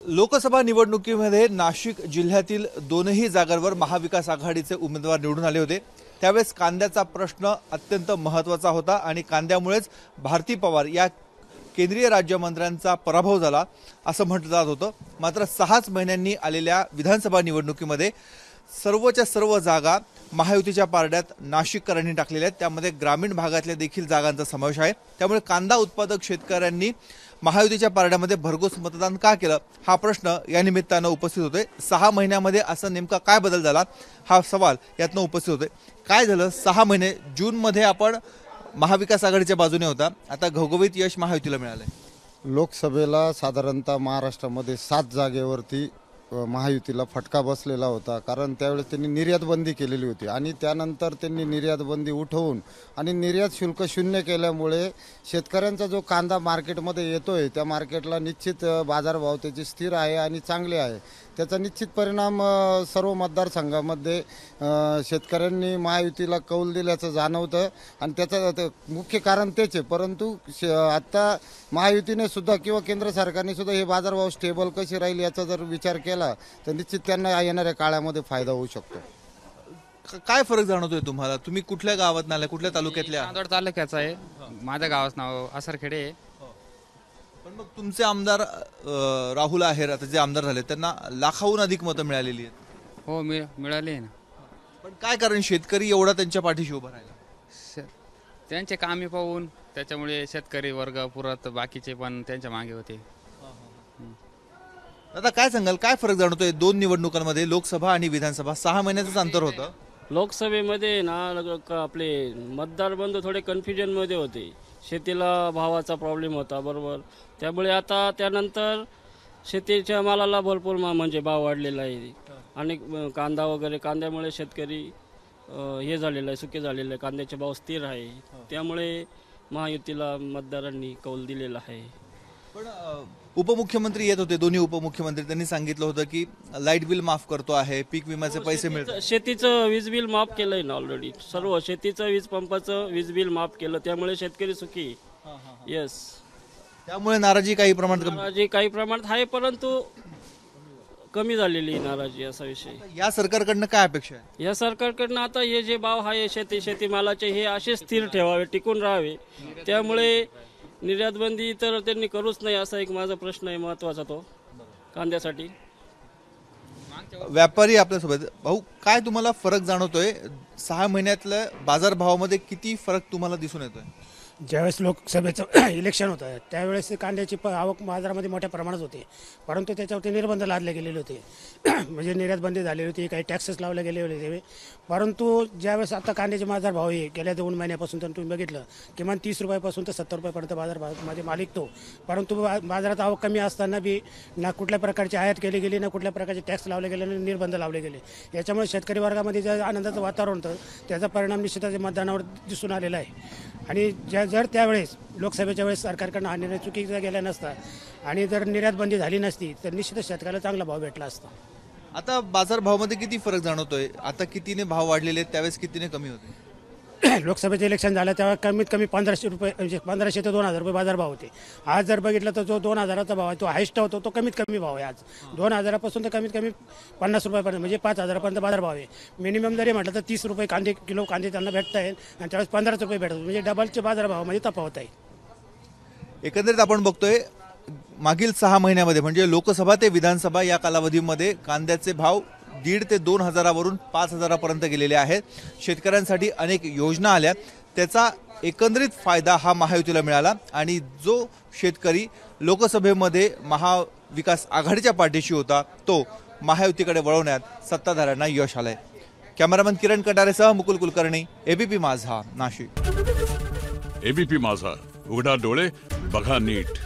लोकसभा निवडणुकीमध्ये नाशिक जिल्ह्यातील दोनही जागांवर महाविकास आघाडीचे उमेदवार निवडून आले होते। त्यावेळेस कांद्याचा प्रश्न अत्यंत महत्त्वाचा होता आणि कांद्यामुळेच भारती पवार या केंद्रीय राज्यमंत्र्यांचा पराभव झाला असं म्हटलं जात होतं। मात्र 6 महिन्यांनी आलेल्या विधानसभा निवडणुकीमध्ये सर्वच्या सर्व जागा महायुतीच्या पारड्यात नाशिककरांनी टाकलेल्या आहेत। त्यामध्ये ग्रामीण भागातल्या देखील जागांचा समावेश आहे। त्यामुळे कांदा उत्पादक शेतकऱ्यांनी महायुतीच्या पारड्यामध्ये भरघोस मतदान का केलं हा प्रश्न या निमित्तानं उपस्थित होतोय। 6 महिन्यामध्ये असं नेमका काय बदल झाला हा सवाल यातनं उपस्थित होतोय। काय झालं 6 महिने जून मध्ये आपण महाविकास आघाडीच्या बाजूने होता, आता घवघवीत यश महायुतीला मिळालंय। लोकसभेला साधारणतः महाराष्ट्रामध्ये 7 जागेवरती महायुतीला फटका बसलेला होता, कारण त्यावेळेस त्यांनी निर्यात बंदी केलेली होती आणि त्यानंतर त्यांनी निर्यात बंदी उठवून आणि निर्यात शुल्क शून्य केल्यामुळे शेतकऱ्यांचा जो कांदा मार्केटमध्ये येतोय त्या मार्केटला निश्चित बाजारभाव त्याचे स्थिर आहे आणि चांगले आहे। त्याचा निश्चित परिणाम सर्व मतदारसंघामध्ये शेतकऱ्यांनी महायुतीला कौल दिल्याचं जाणवतं आणि त्याचं मुख्य कारण तेच आहे। परंतु आता महायुतीने सुद्धा किंवा केंद्र सरकारने सुद्धा हे बाजारभाव स्टेबल कसे राहील याचा जर विचार केला तर निश्चित त्यांना येणाऱ्या काळामध्ये फायदा होऊ शकतो। काय फरक जाणवतोय तुम्हाला? तुम्ही कुठल्या गावात आलाय, कुठल्या तालुक्यातल्या? चांदवड तालुक्याचा आहे। माझ्या गावाचं नाव असरखेडे आहे। पण मग तुमचे आमदार राहुल आहेर आता जे आमदार झाले त्यांना लाखाहून अधिक मतं मिळालेली आहेत। हो मिळाले ना। पण काय कारण शेतकरी एवढा त्यांच्या पाठीशी उभा राहिला? त्यांचे कामे पाहून त्याच्यामुळे शेतकरी वर्ग पुरत बाकीचे पण त्यांच्या मागे होते। आता काय सांगाल, काय फरक जाणवतोय दोन निवडणुकांमध्ये, लोकसभा आणि विधानसभा? 6 महिन्याचंच अंतर होतं। लोकसभेमध्ये ना आपले मतदार बंधू थोडे कन्फ्युजन मध्ये होते। शेतीला भावाचा प्रॉब्लेम होता, बरोबर। त्यामुळे आता त्यानंतर शेतीच्या मालाला भरपूर म्हणजे भाव वाढलेला आहे आणि कांदा वगैरे कांद्यामुळे शेतकरी हे झालेलं आहे, सुके झालेले आहे, कांद्याचे भाव स्थिर आहे। त्यामुळे महायुतीला मतदारांनी कौल दिलेला आहे। पण उपमुख्यमंत्री येत होते, दोन्ही उपमुख्यमंत्री, त्यांनी सांगितलं होतं की लाईट बिल माफ करतो आहे, पीक विम्याचे पैसे मिळतात। शेतीचं वीज बिल माफ केलंय ना ऑलरेडी, सर्व शेतीचं वीज पंपाचं वीज बिल माफ केलं, त्यामुळे शेतकरी सुखी। येस, त्यामुळे नाराजी काही प्रमाणात आहे, परंतु कमी झालेली नाराजी असा विषय। या सरकारकडनं काय अपेक्षा आहे? या सरकारकडनं आता हे जे भाव आहे शेतीमालाचे हे असे स्थिर ठेवावे, टिकून राहावे। त्यामुळे निर्यात बंदी तर त्यांनी करूच नाही असा एक माझा प्रश्न आहे महत्वाचा, तो कांद्यासाठी। व्यापारी आपल्यासोबत, भाऊ काय तुम्हाला फरक जाणवतोय? 6 महिन्यातल्या बाजारभावामध्ये किती फरक तुम्हाला दिसून येतोय? ज्यावेळेस लोकसभेचं इलेक्शन होतं त्यावेळेस कांद्याची आवक बाजारामध्ये मोठ्या प्रमाणात होती, परंतु त्याच्यावरती निर्बंध लादले गेलेले होते। म्हणजे निर्यात बंदी झालेली होती, काही टॅक्सेस लावले गेले होते। परंतु ज्यावेळेस आता कांद्याचे बाजारभाव आहे गेल्या 2 महिन्यापासून तर तुम्ही बघितलं किमान 30 रुपयापासून तर 70 रुपयापर्यंत बाजारभावामध्ये माल विकतो, परंतु बाजारात आवक कमी असताना बी ना कुठल्या प्रकारची आयात केली गेली, ना कुठल्या प्रकारचे टॅक्स लावले गेले, ना निर्बंध लावले गेले। याच्यामुळे शेतकरी वर्गामध्ये जे आनंदाचं वातावरण होतं त्याचा परिणाम निश्चितच मतदानावर दिसून आलेला आहे। आणि जर त्यावेळेस लोकसभेच्या वेळेस सरकारकडनं हा निर्णय चुकीचा गेला नसता आणि जर निर्यात बंदी झाली नसती तर निश्चितच शेतकऱ्याला चांगला भाव भेटला असता। आता बाजारभावामध्ये किती फरक जाणवतोय? आता कितीने भाव वाढलेले आहेत, त्यावेळेस कितीने कमी होते? लोकसभेचं इलेक्शन झालं तेव्हा कमीत कमी 1500 रुपये, म्हणजे 1500 ते 2000 रुपये बाजारभाव होते। आज जर बघितलं तर जो 2000चा भाव आहे तो हायस्ट होतो, तो कमीत कमी भाव आहे आज 2000पासून तर कमीत कमी 50 रुपयापर्यंत, म्हणजे 5000पर्यंत बाजारभाव आहे। मिनिमम जरी म्हटलं तर 30 रुपये किलो कांदे त्यांना भेटत आहेत आणि त्यावेळेस 15 रुपये भेटतात, म्हणजे डबलचे बाजारभावामध्ये तफावत आहे। एकंदरीत आपण बघतोय मागील 6 महिन्यामध्ये म्हणजे लोकसभा ते विधानसभा या कालावधीमध्ये कांद्याचे भाव 1,500 ते 2,000वरून 5,000पर्यंत गेलेले आहेत। शेतकऱ्यांसाठी अनेक योजना आल्या, त्याचा एकंदरीत फायदा हा महायुतीला मिळाला आणि जो शेतकरी लोकसभेमध्ये महाविकास आघाडीच्या पाठीशी होता तो महायुतीकडे वळवण्यात सत्ताधाऱ्यांना यश आलंय। कॅमेरामन किरण कटारेसह मुकुल कुलकर्णी, एबीपी माझा, नाशिक। एबीपी माझा, उघडा डोळे बघा नीट।